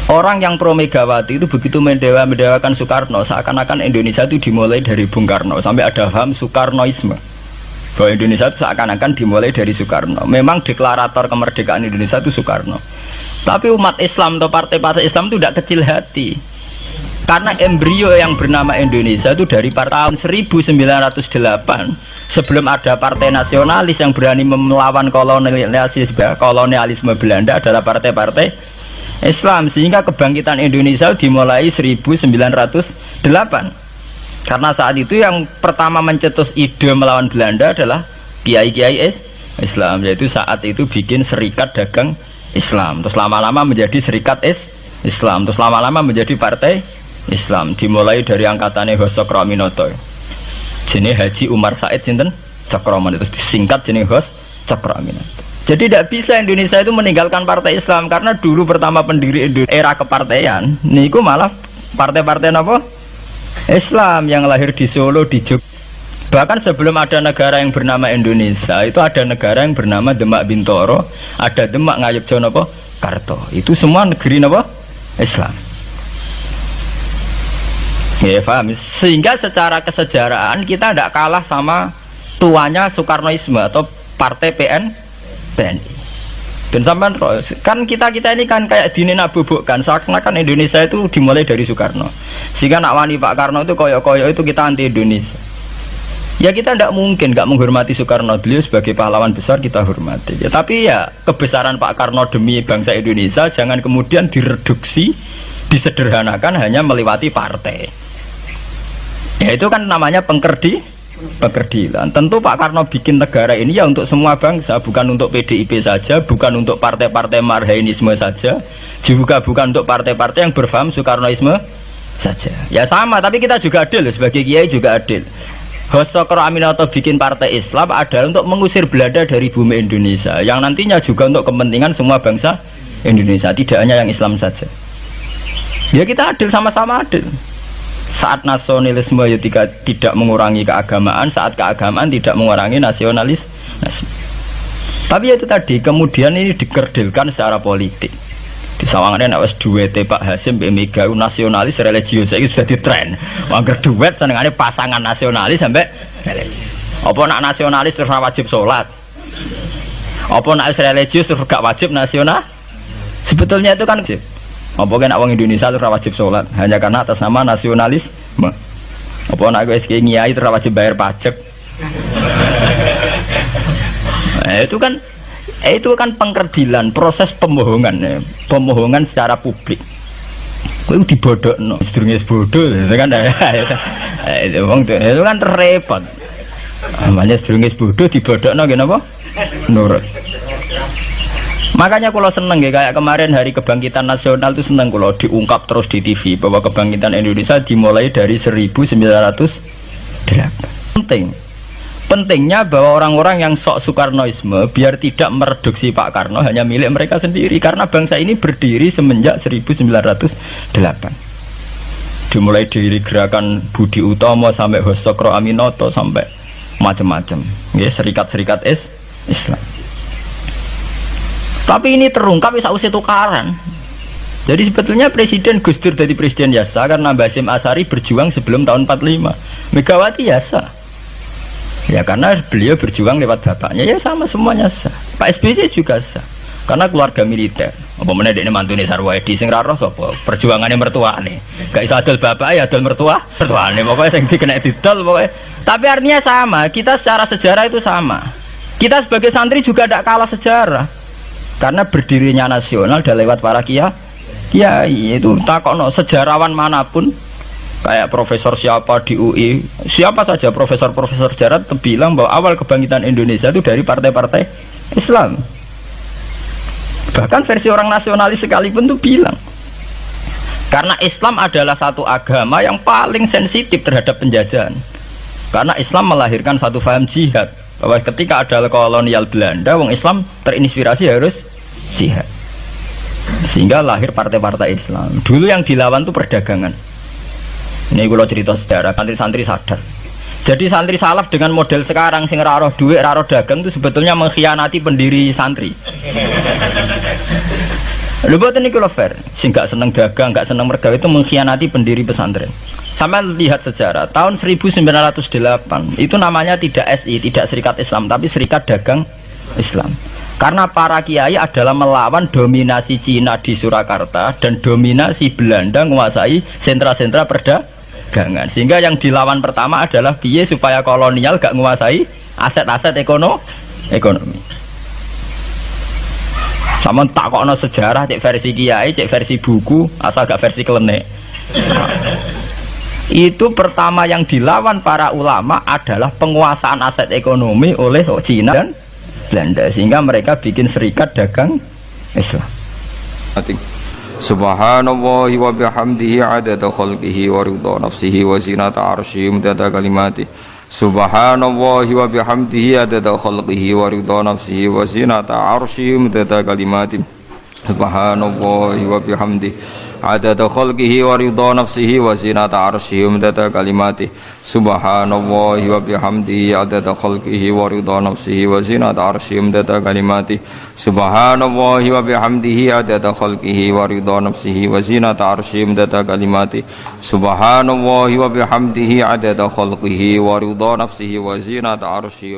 Orang yang pro Megawati itu begitu mendewakan Soekarno, seakan-akan Indonesia itu dimulai dari Bung Karno, sampai ada paham Soekarnoisme bahwa Indonesia itu seakan-akan dimulai dari Soekarno. Memang deklarator kemerdekaan Indonesia itu Soekarno, tapi umat Islam atau partai-partai Islam itu tidak kecil hati, karena embrio yang bernama Indonesia itu dari tahun 1908, sebelum ada partai nasionalis yang berani melawan kolonialisme Belanda, adalah partai-partai Islam. Sehingga kebangkitan Indonesia dimulai 1908, karena saat itu yang pertama mencetus ide melawan Belanda adalah kiai-kiai Islam, yaitu saat itu bikin serikat dagang Islam, terus lama-lama menjadi serikat Islam, terus lama-lama menjadi partai Islam. Dimulai dari angkatannya Hos Cokroaminoto, jenis Haji Umar Said sinten Cokroaminoto, terus disingkat jenis Hos Cokroaminoto. Jadi tidak bisa Indonesia itu meninggalkan partai Islam, karena dulu pertama pendiri era kepartaian niku malah partai-partai apa? Islam yang lahir di Solo, di Jogja. Bahkan sebelum ada negara yang bernama Indonesia, itu ada negara yang bernama Demak Bintoro, ada Demak Ngayogjakarta apa? Karto. Itu semua negeri apa? Islam. Ya paham. Sehingga secara kesejarahan kita tidak kalah sama tuanya Soekarnoisme atau partai PNI. Dan sampai kan kita ini kan kayak dinabubukkan seakan-akan Indonesia itu dimulai dari Soekarno, sehingga nak wani Pak Karno itu koyo-koyo itu kita anti Indonesia. Ya kita tidak mungkin nggak menghormati Soekarno, beliau sebagai pahlawan besar kita hormati ya, tapi ya kebesaran Pak Karno demi bangsa Indonesia jangan kemudian direduksi, disederhanakan hanya melewati partai. Ya itu kan namanya pengkerdilan. Tentu Pak Karno bikin negara ini ya untuk semua bangsa, bukan untuk PDIP saja, bukan untuk partai-partai marhainisme saja, juga bukan untuk partai-partai yang berfaham Soekarnoisme saja. Ya sama, tapi kita juga adil, sebagai kiai juga adil. Hos Cokroaminoto bikin partai Islam adalah untuk mengusir Belanda dari bumi Indonesia, yang nantinya juga untuk kepentingan semua bangsa Indonesia, tidak hanya yang Islam saja. Ya kita adil, sama-sama adil. Saat nasionalisme ya tidak mengurangi keagamaan, saat keagamaan tidak mengurangi nasionalis. Tapi itu tadi kemudian ini dikerdilkan secara politik. Di sawangannya nak wis duwete Pak Hasim Mbak Mega nasionalis religius itu sudah ditren. Angger duet senengane pasangan nasionalis sampai religius. Apa nak nasionalis terus wajib sholat? Apa nak religius terus gak wajib nasional? Sebetulnya itu kan apa nak wong Indonesia terus wajib sholat hanya karena atas nama nasionalisme? Apa nak wis kiai terus wajib bayar pajak? Itu kan pengkerdilan, proses pembohongan ya. Pembohongan secara publik. Kowe dibodhokno, sedurunge bodoh itu kan itu kan repot. Namanya sedurunge bodoh dibodhokno nggih napa? Nurut. Makanya kalau seneng ya, kayak kemarin hari kebangkitan nasional itu seneng kalau diungkap terus di TV bahwa kebangkitan Indonesia dimulai dari 1908. Pentingnya bahwa orang-orang yang sok Soekarnoisme biar tidak mereduksi Pak Karno hanya milik mereka sendiri, karena bangsa ini berdiri semenjak 1908. Dimulai dari gerakan Budi Utomo sampai Hos Cokroaminoto sampai macam-macam ya, serikat-serikat Islam. Tapi ini terungkap sausé tukaran. Jadi sebetulnya Presiden Gus Dur jadi Presiden Yasa karena Basim Asari berjuang sebelum tahun 45. Megawati Yasa ya karena beliau berjuang lewat bapaknya, ya sama semuanya sah. Pak SBY juga sah karena keluarga militer. Apa meneh dekne mantune Sarwaedi sing ra roh sapa? Perjuangannya mertuane. Gak iso adol bapak ya adol mertuane. Pokoknya sing dikena didol pokoknya. Tapi artinya sama, kita secara sejarah itu sama. Kita sebagai santri juga tidak kalah sejarah. Karena berdirinya nasional udah lewat para kiai. Itu takokno sejarawan manapun kayak profesor siapa di UI, siapa saja profesor sejarah bilang bahwa awal kebangkitan Indonesia itu dari partai-partai Islam. Bahkan versi orang nasionalis sekalipun tuh bilang karena Islam adalah satu agama yang paling sensitif terhadap penjajahan, karena Islam melahirkan satu paham jihad, bahwa ketika ada kolonial Belanda, wong Islam terinspirasi harus jihad, sehingga lahir partai-partai Islam. Dulu yang dilawan tuh perdagangan. Ini kalau cerita sejarah, santri-santri sadar. Jadi santri salaf dengan model sekarang sing raroh duit, raroh dagang itu sebetulnya mengkhianati pendiri santri. Lho boten niku lho fair. Sing gak seneng dagang, gak seneng mergawe itu mengkhianati pendiri pesantren. Sama lihat sejarah, tahun 1908 itu namanya tidak SI, tidak Serikat Islam, tapi Serikat Dagang Islam. Karena para kiai adalah melawan dominasi Cina di Surakarta dan dominasi Belanda menguasai sentra-sentra perdagangan. Sehingga yang dilawan pertama adalah piye supaya kolonial gak menguasai aset-aset ekonomi. Sama takokno sejarah, cek versi kiai, cek versi buku, asal gak versi klenek. Itu pertama yang dilawan para ulama adalah penguasaan aset ekonomi oleh Cina dan Belanda, sehingga mereka bikin Serikat Dagang Islam. Subhanallah wa bihamdihi adada khalqihi wa ridha nafsihi wa zinata arsyihi mudada kalimati. Subhanallah wa bihamdihi adada khalqihi wa ridha nafsihi wa zinata arsyihi mudada kalimati. Subhanallah wa bihamdihi adada khalqihi wa ridha nafsihi wa zinata arsyihi mudada kalimati. Subhanallah wa bihamdihi adada khalqihi wa ridha nafsihi wa zinata arsyihi mudada kalimati. Subhanallah wa bihamdihi adada khalqihi wa ridha nafsihi wa zinata arsyihi mudada kalimati. Subhanallah wa bihamdihi adada khalqihi wa ridha nafsihi wa zinata arsyihi